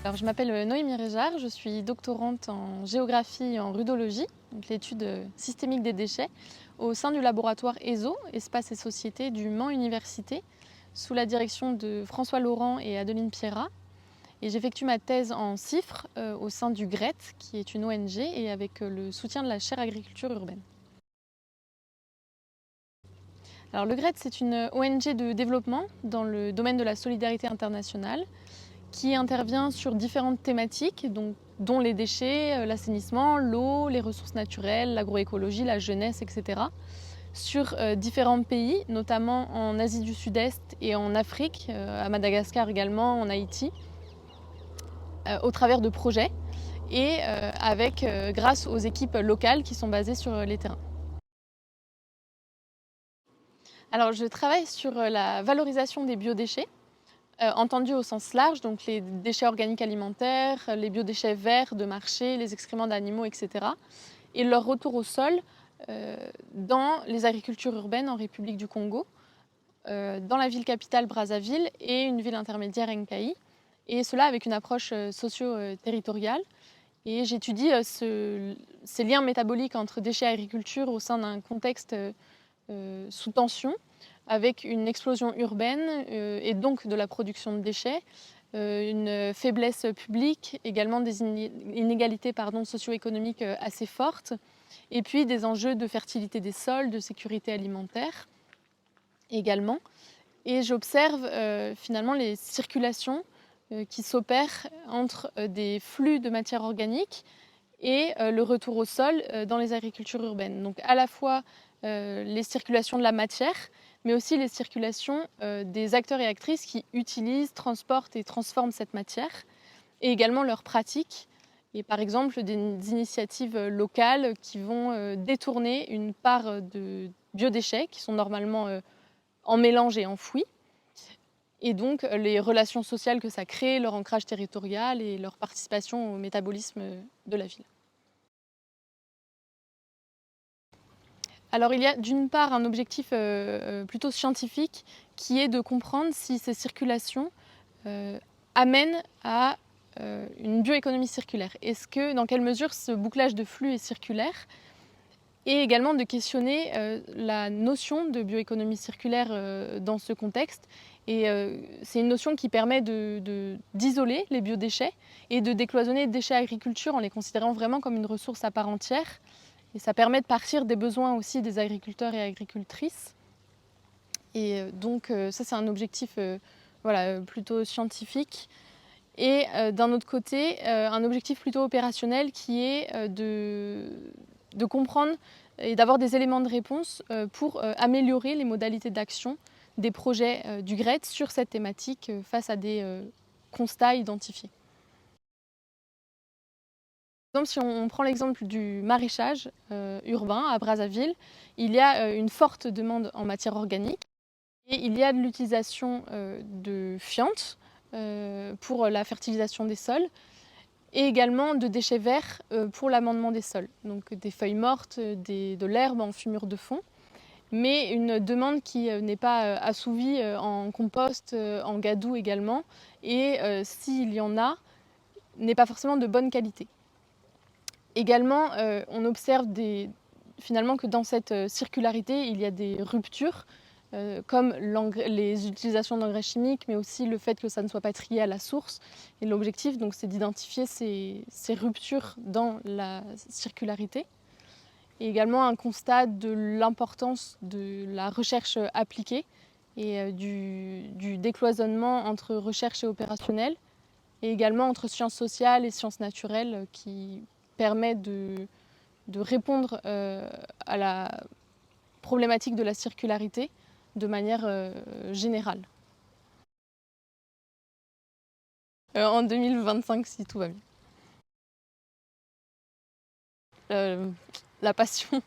Alors, je m'appelle Noémie Réjard, je suis doctorante en géographie et en rudologie, donc l'étude systémique des déchets, au sein du laboratoire ESO, Espace et Société du Mans Université, sous la direction de François Laurent et Adeline Pierrat. Et j'effectue ma thèse en CIFRE au sein du GRET, qui est une ONG, et avec le soutien de la chaire agriculture urbaine. Alors, le GRET, c'est une ONG de développement dans le domaine de la solidarité internationale, qui intervient sur différentes thématiques, dont les déchets, l'assainissement, l'eau, les ressources naturelles, l'agroécologie, la jeunesse, etc. Sur différents pays, notamment en Asie du Sud-Est et en Afrique, à Madagascar également, en Haïti, au travers de projets et grâce aux équipes locales qui sont basées sur les terrains. Alors, je travaille sur la valorisation des biodéchets, entendu au sens large, donc les déchets organiques alimentaires, les biodéchets verts de marché, les excréments d'animaux, etc. Et leur retour au sol dans les agricultures urbaines en République du Congo, dans la ville capitale Brazzaville et une ville intermédiaire Nkaï, et cela avec une approche socio-territoriale. Et j'étudie ces liens métaboliques entre déchets et agriculture au sein d'un contexte sous tension, avec une explosion urbaine et donc de la production de déchets, une faiblesse publique, également des inégalités socio-économiques assez fortes, et puis des enjeux de fertilité des sols, de sécurité alimentaire également. Et j'observe finalement les circulations qui s'opèrent entre des flux de matière organique et le retour au sol dans les agricultures urbaines. Donc à la fois les circulations de la matière, mais aussi les circulations des acteurs et actrices qui utilisent, transportent et transforment cette matière, et également leurs pratiques, et par exemple des initiatives locales qui vont détourner une part de biodéchets qui sont normalement en mélange et enfouis, et donc les relations sociales que ça crée, leur ancrage territorial et leur participation au métabolisme de la ville. Alors il y a d'une part un objectif plutôt scientifique qui est de comprendre si ces circulations amènent à une bioéconomie circulaire. Dans quelle mesure ce bouclage de flux est circulaire, et également de questionner la notion de bioéconomie circulaire dans ce contexte. Et c'est une notion qui permet d'isoler les biodéchets et de décloisonner les déchets agriculture en les considérant vraiment comme une ressource à part entière. Et ça permet de partir des besoins aussi des agriculteurs et agricultrices. Et donc ça, c'est un objectif plutôt scientifique. Et d'un autre côté, un objectif plutôt opérationnel qui est de comprendre et d'avoir des éléments de réponse pour améliorer les modalités d'action des projets du GRET sur cette thématique face à des constats identifiés. Par exemple, si on prend l'exemple du maraîchage urbain à Brazzaville, il y a une forte demande en matière organique et il y a de l'utilisation de fientes pour la fertilisation des sols, et également de déchets verts pour l'amendement des sols, donc des feuilles mortes, de l'herbe en fumure de fond, mais une demande qui n'est pas assouvie en compost, en gadou également, et s'il y en a, n'est pas forcément de bonne qualité. Également, on observe finalement que dans cette circularité, il y a des ruptures, comme les utilisations d'engrais chimiques, mais aussi le fait que ça ne soit pas trié à la source. Et l'objectif, donc, c'est d'identifier ces ruptures dans la circularité. Et également un constat de l'importance de la recherche appliquée et du décloisonnement entre recherche et opérationnel, et également entre sciences sociales et sciences naturelles, qui permet de répondre à la problématique de la circularité de manière générale. En 2025, si tout va bien. La passion.